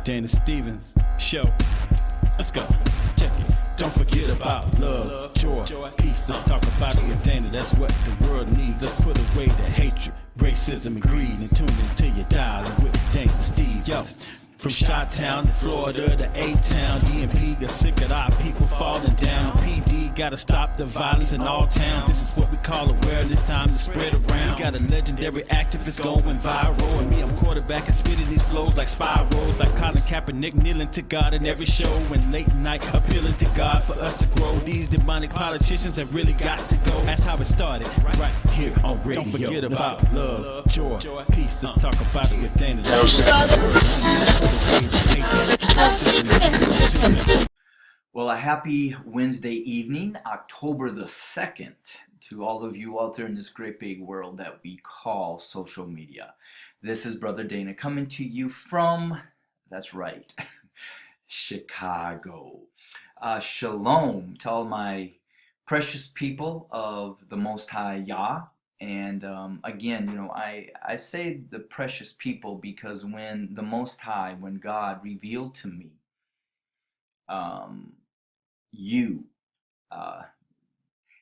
Dana Stevens Show. Let's go. Check it. Don't forget about love, joy, peace. Let's talk about it with Dana. That's what the world needs. Let's put away the hatred, racism, and greed, and tune into your dial with Dana Stevens. Yo. From Chi-Town to Florida to A-Town, DMP got sick of our people falling down. PD gotta stop the violence in all towns. This is what we call awareness, time to spread around. We got a legendary activist going viral, and me, I'm quarterback and spitting these flows like spirals, like Colin Kaepernick kneeling to God in every show, and late night appealing to God for us to grow. These demonic politicians have really got to go. That's how it started, right here on radio. Don't forget about love, joy, peace. Let's talk about it with Dana. Well, a happy Wednesday evening, October the 2nd, to all of you out there in this great big world that we call social media. This is Brother Dana coming to you from, that's right, Chicago. Shalom to all my precious people of the Most High Yah. And again, you know, I say the precious people because when the Most High, when God revealed to me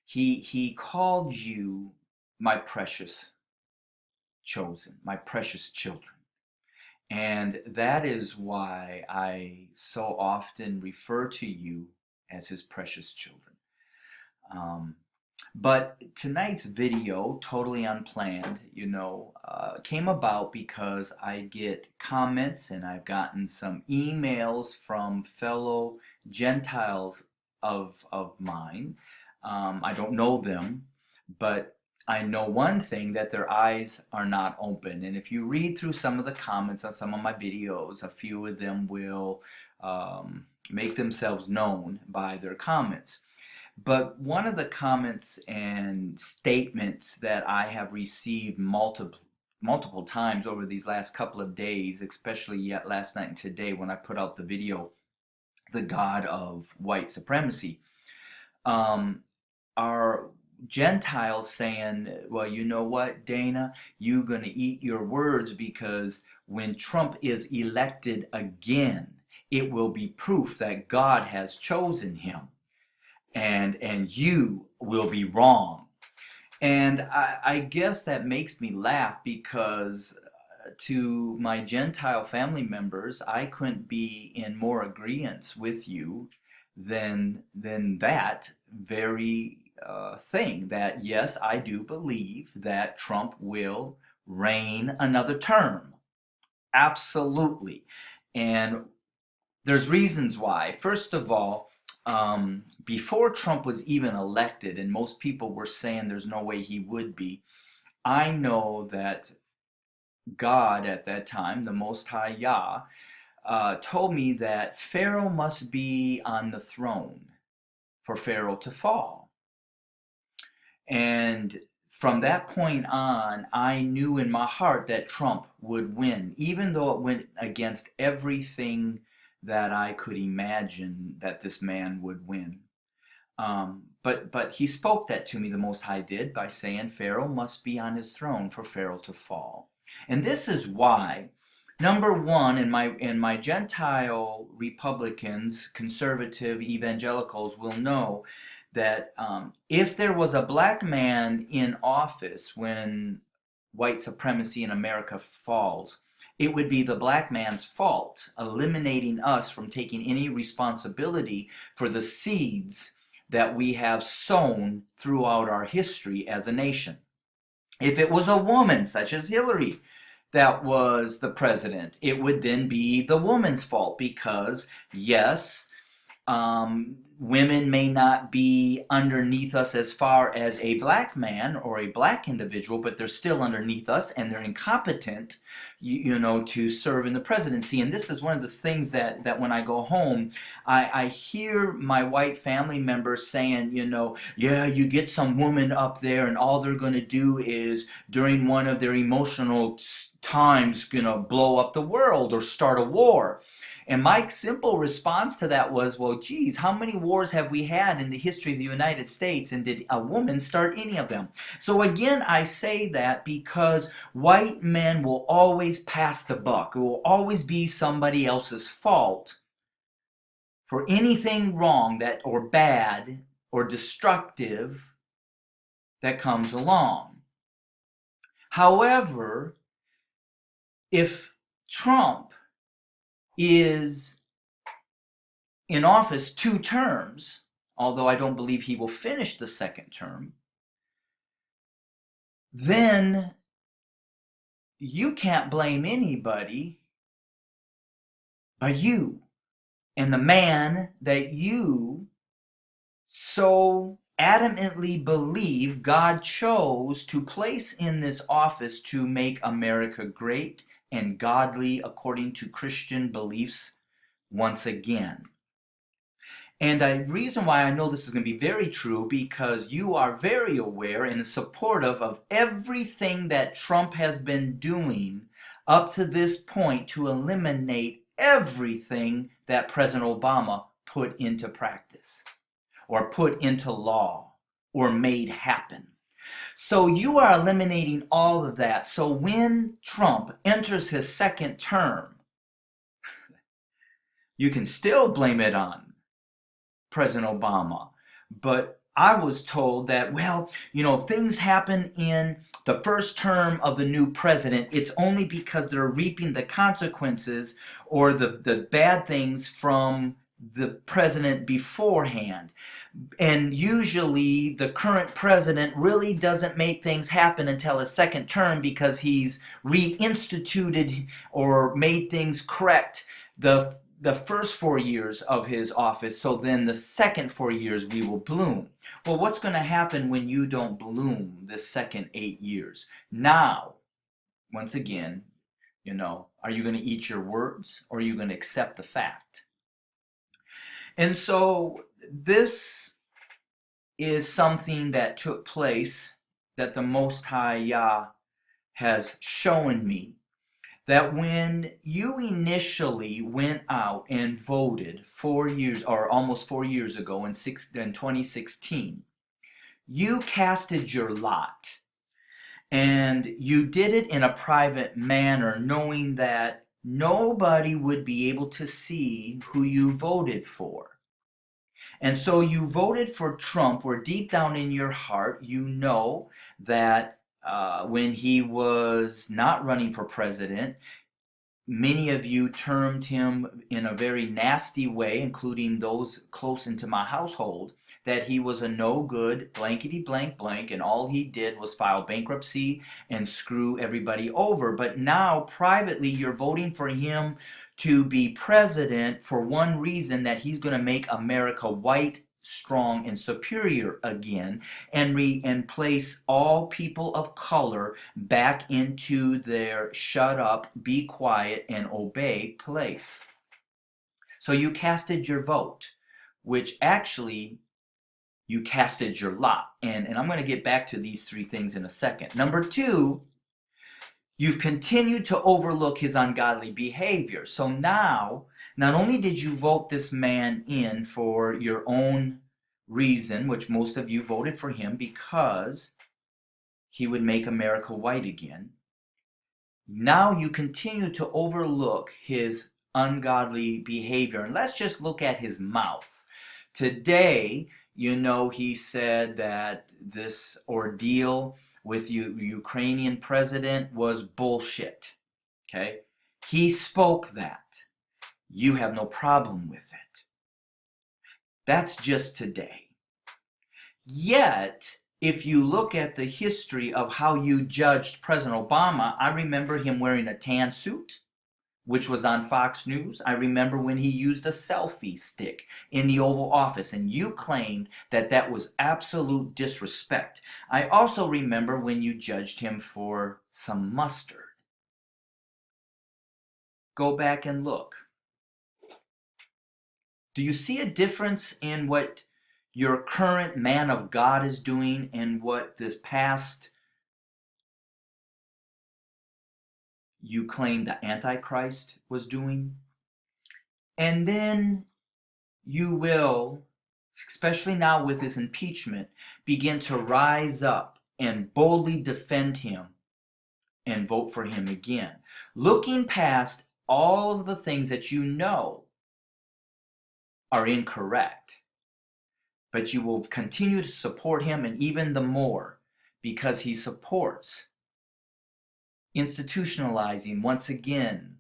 he called you my precious chosen, my precious children. And that is why I so often refer to you as his precious children. But tonight's video, totally unplanned, you know, came about because I get comments and I've gotten some emails from fellow Gentiles of mine. I don't know them, but I know one thing, that their eyes are not open. And if you read through some of the comments on some of my videos, a few of them will make themselves known by their comments. But one of the comments and statements that I have received multiple times over these last couple of days, especially yet last night and today when I put out the video, The God of White Supremacy, are Gentiles saying, well, you know what, Dana, you're going to eat your words, because when Trump is elected again, it will be proof that God has chosen him. And you will be wrong. And I guess that makes me laugh, because to my Gentile family members, I couldn't be in more agreement with you than that very thing, that yes, I do believe that Trump will reign another term. Absolutely. And there's reasons why. First of all, before Trump was even elected, and most people were saying there's no way he would be, I know that God at that time, the Most High Yah, told me that Pharaoh must be on the throne for Pharaoh to fall. And from that point on, I knew in my heart that Trump would win, even though it went against everything that I could imagine that this man would win. But he spoke that to me, the Most High did, by saying Pharaoh must be on his throne for Pharaoh to fall. And this is why, number one, in my Gentile Republicans, conservative evangelicals will know that if there was a black man in office when white supremacy in America falls, it would be the black man's fault, eliminating us from taking any responsibility for the seeds that we have sown throughout our history as a nation. If it was a woman, such as Hillary, that was the president, it would then be the woman's fault, because yes, women may not be underneath us as far as a black man or a black individual, but they're still underneath us, and they're incompetent, you know, to serve in the presidency. And this is one of the things that when I go home, I hear my white family members saying, you know, yeah, you get some woman up there and all they're going to do is, during one of their emotional times, you know, blow up the world or start a war. And my simple response to that was, well, geez, how many wars have we had in the history of the United States, and did a woman start any of them? So again, I say that because white men will always pass the buck. It will always be somebody else's fault for anything wrong that or bad or destructive that comes along. However, if Trump is in office 2 terms, although I don't believe he will finish the second term, then you can't blame anybody but you and the man that you so adamantly believe God chose to place in this office to make America great and godly according to Christian beliefs once again. And the reason why I know this is going to be very true, because you are very aware and supportive of everything that Trump has been doing up to this point to eliminate everything that President Obama put into practice or put into law or made happen. So you are eliminating all of that. So when Trump enters his second term, you can still blame it on President Obama. But I was told that, well, if things happen in the first term of the new president, it's only because they're reaping the consequences or the bad things from the president beforehand. And usually the current president really doesn't make things happen until his second term, because he's reinstituted or made things correct the first 4 years of his office, so then the second 4 years we will bloom. Well, what's going to happen when you don't bloom the second 8 years? Now, once again, are you going to eat your words, or are you going to accept the fact? And so this is something that took place, that the Most High Yah has shown me, that when you initially went out and voted 4 years or almost 4 years ago in 2016, you casted your lot, and you did it in a private manner, knowing that nobody would be able to see who you voted for. And so you voted for Trump, where deep down in your heart you know that when he was not running for president, many of you termed him in a very nasty way, including those close into my household, that he was a no good blankety blank blank, and all he did was file bankruptcy and screw everybody over. But now privately you're voting for him to be president for one reason: that he's going to make America white, strong, and superior again, and place all people of color back into their shut up, be quiet, and obey place. So you casted your vote, which actually you casted your lot. And I'm going to get back to these 3 things in a second. Number 2, you've continued to overlook his ungodly behavior. So now, not only did you vote this man in for your own reason, which most of you voted for him because he would make America white again, now you continue to overlook his ungodly behavior. And let's just look at his mouth. Today, he said that this ordeal with Ukrainian president was bullshit. Okay? He spoke that. You have no problem with it. That's just today. Yet, if you look at the history of how you judged President Obama, I remember him wearing a tan suit, which was on Fox News. I remember when he used a selfie stick in the Oval Office, and you claimed that that was absolute disrespect. I also remember when you judged him for some mustard. Go back and look. Do you see a difference in what your current man of God is doing and what this past, you claim, the Antichrist was doing? And then you will, especially now with his impeachment, begin to rise up and boldly defend him and vote for him again. Looking past all of the things that you know are incorrect, but you will continue to support him, and even the more because he supports institutionalizing once again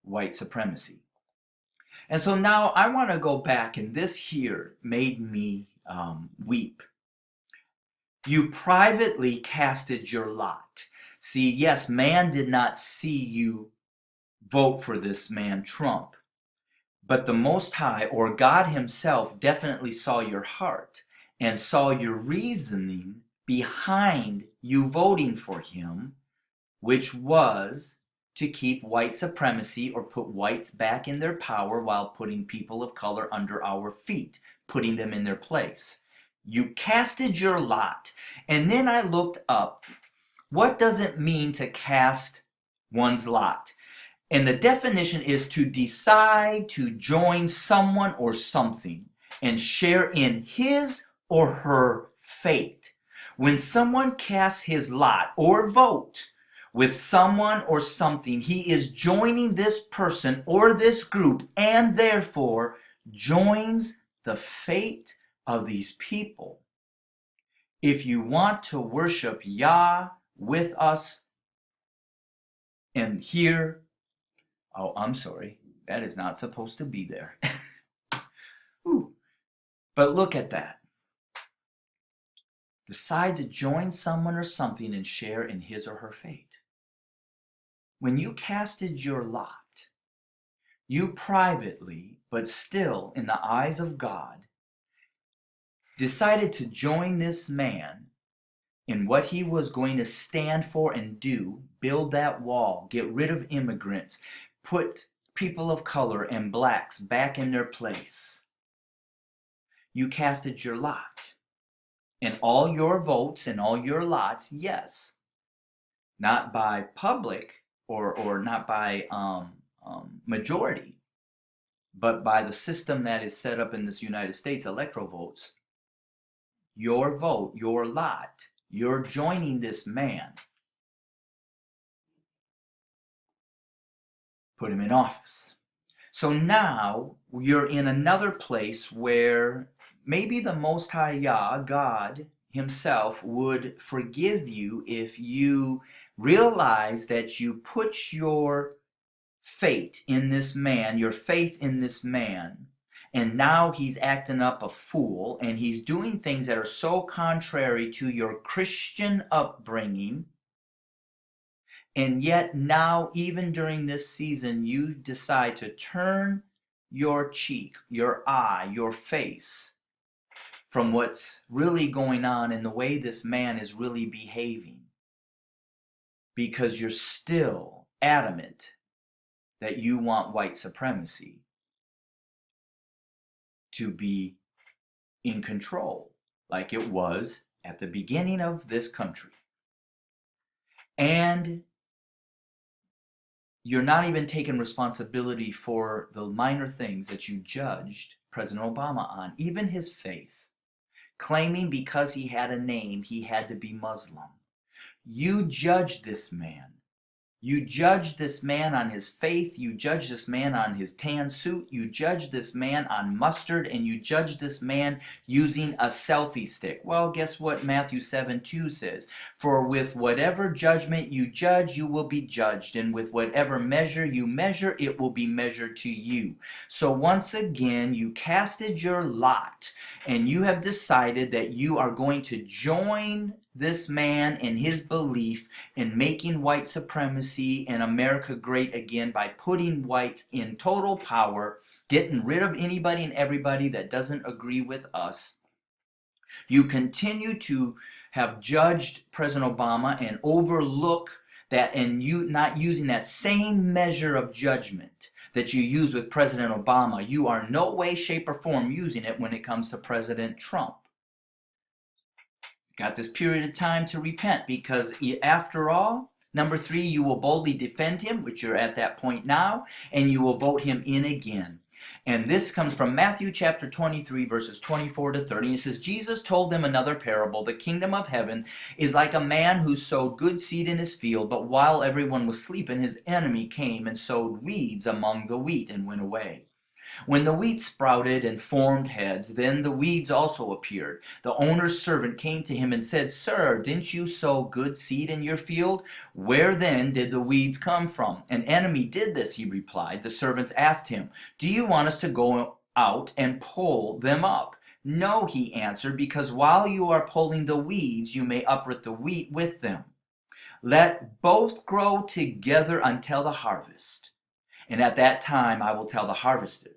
white supremacy. And so now I want to go back, and this here made me weep. You privately casted your lot. See, yes, man did not see you vote for this man, Trump, but the Most High, or God Himself, definitely saw your heart and saw your reasoning behind you voting for him, which was to keep white supremacy or put whites back in their power while putting people of color under our feet, putting them in their place. You casted your lot. And then I looked up, what does it mean to cast one's lot? And the definition is to decide to join someone or something and share in his or her fate. When someone casts his lot or vote with someone or something, he is joining this person or this group, and therefore joins the fate of these people. If you want to worship Yah with us and hear, oh, I'm sorry, that is not supposed to be there. But look at that. Decide to join someone or something and share in his or her fate. When you casted your lot, you privately, but still in the eyes of God, decided to join this man in what he was going to stand for and do, build that wall, get rid of immigrants, put people of color and blacks back in their place. You casted your lot. And all your votes and all your lots, yes, not by public or not by majority, but by the system that is set up in this United States, electoral votes. Your vote, your lot, you're joining this man. Put him in office. So now you're in another place where maybe the Most High Yah, God Himself, would forgive you if you realize that you put your fate in this man, your faith in this man, and now he's acting up a fool and he's doing things that are so contrary to your Christian upbringing. And yet now, even during this season, you decide to turn your cheek, your eye, your face from what's really going on and the way this man is really behaving, because you're still adamant that you want white supremacy to be in control, like it was at the beginning of this country. And you're not even taking responsibility for the minor things that you judged President Obama on, even his faith, claiming because he had a name, he had to be Muslim. You judged this man. You judge this man on his faith. You judge this man on his tan suit. You judge this man on mustard. And you judge this man using a selfie stick. Well, guess what Matthew 7:2 says? For with whatever judgment you judge, you will be judged. And with whatever measure you measure, it will be measured to you. So once again, you casted your lot. And you have decided that you are going to join this man in his belief in making white supremacy and America great again by putting whites in total power, getting rid of anybody and everybody that doesn't agree with us. You continue to have judged President Obama and overlook that, and you not using that same measure of judgment that you use with President Obama. You are no way, shape, or form using it when it comes to President Trump. Got this period of time to repent, because after all, Number 3, you will boldly defend him, which you're at that point now, and you will vote him in again. And this comes from Matthew chapter 23, verses 24 to 30. It says, Jesus told them another parable. The kingdom of heaven is like a man who sowed good seed in his field, but while everyone was sleeping, his enemy came and sowed weeds among the wheat and went away. When the wheat sprouted and formed heads, then the weeds also appeared. The owner's servant came to him and said, Sir, didn't you sow good seed in your field? Where then did the weeds come from? An enemy did this, he replied. The servants asked him, Do you want us to go out and pull them up? No, he answered, because while you are pulling the weeds, you may uproot the wheat with them. Let both grow together until the harvest. And at that time I will tell the harvesters,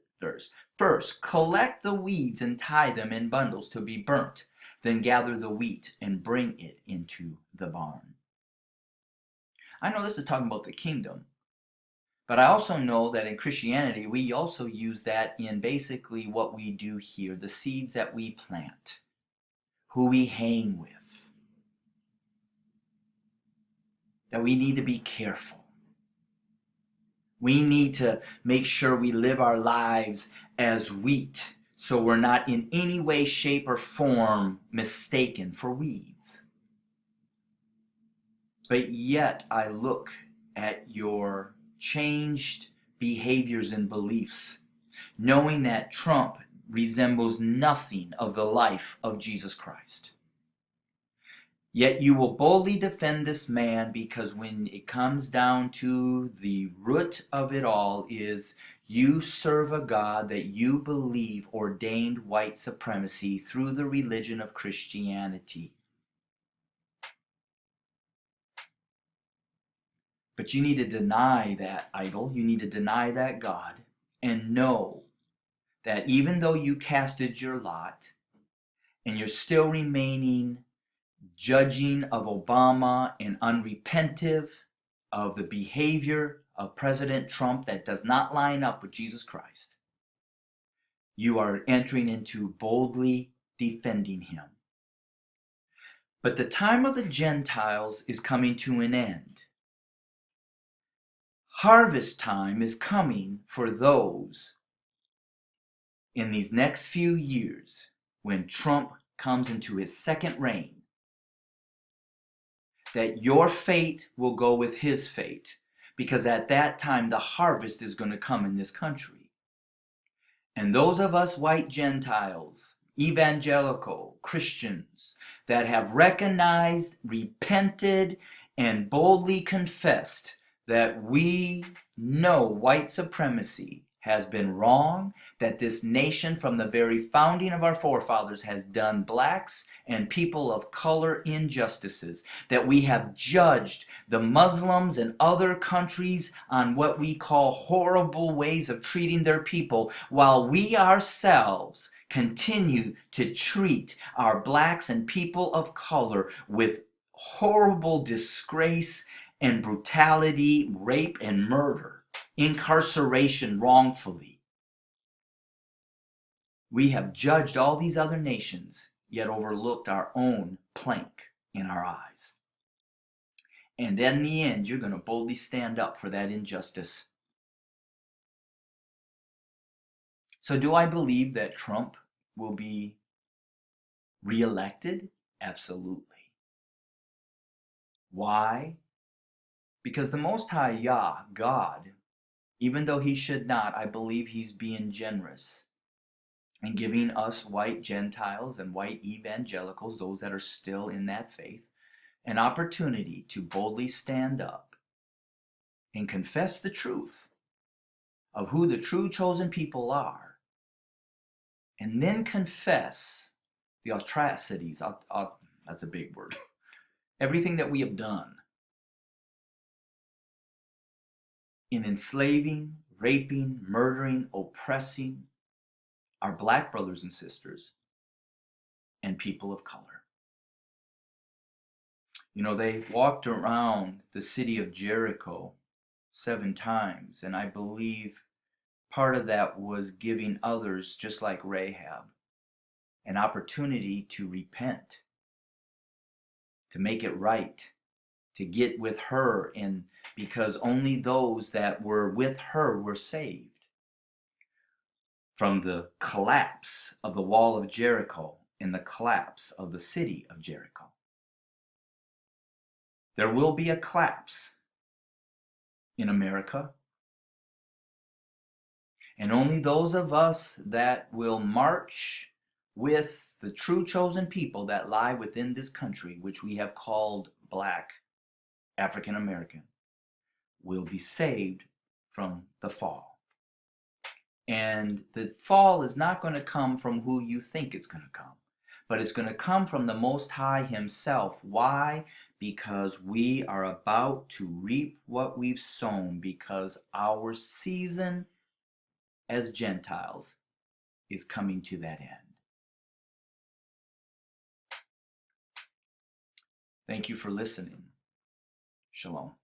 First, collect the weeds and tie them in bundles to be burnt. Then gather the wheat and bring it into the barn. I know this is talking about the kingdom, but I also know that in Christianity, we also use that in basically what we do here, the seeds that we plant, who we hang with, that we need to be careful. We need to make sure we live our lives as wheat, so we're not in any way, shape, or form mistaken for weeds. But yet I look at your changed behaviors and beliefs, knowing that Trump resembles nothing of the life of Jesus Christ. Yet you will boldly defend this man, because when it comes down to the root of it all is you serve a God that you believe ordained white supremacy through the religion of Christianity. But you need to deny that idol, you need to deny that God, and know that even though you casted your lot and you're still remaining judging of Obama and unrepentive of the behavior of President Trump that does not line up with Jesus Christ, you are entering into boldly defending him. But the time of the Gentiles is coming to an end. Harvest time is coming for those in these next few years when Trump comes into his second reign, that your fate will go with his fate, because at that time the harvest is going to come in this country. And those of us white Gentiles, evangelical Christians, that have recognized, repented, and boldly confessed that we know white supremacy has been wrong, that this nation from the very founding of our forefathers has done blacks and people of color injustices, that we have judged the Muslims and other countries on what we call horrible ways of treating their people, while we ourselves continue to treat our blacks and people of color with horrible disgrace and brutality, rape and murder, incarceration wrongfully. We have judged all these other nations, yet overlooked our own plank in our eyes. And in the end, you're going to boldly stand up for that injustice. So do I believe that Trump will be reelected? Absolutely. Why? Because the Most High Yah, God, even though he should not, I believe he's being generous and giving us white Gentiles and white evangelicals, those that are still in that faith, an opportunity to boldly stand up and confess the truth of who the true chosen people are, and then confess the atrocities, that's a big word, everything that we have done in enslaving, raping, murdering, oppressing our black brothers and sisters and people of color. You know, they walked around the city of Jericho 7 times, and I believe part of that was giving others, just like Rahab, an opportunity to repent, to make it right, to get with her, and because only those that were with her were saved from the collapse of the wall of Jericho and the collapse of the city of Jericho. There will be a collapse in America, and only those of us that will march with the true chosen people that lie within this country, which we have called Black African American, will be saved from the fall. And the fall is not going to come from who you think it's going to come, but it's going to come from the Most High Himself. Why? Because we are about to reap what we've sown, because our season as Gentiles is coming to that end. Thank you for listening. Shalom.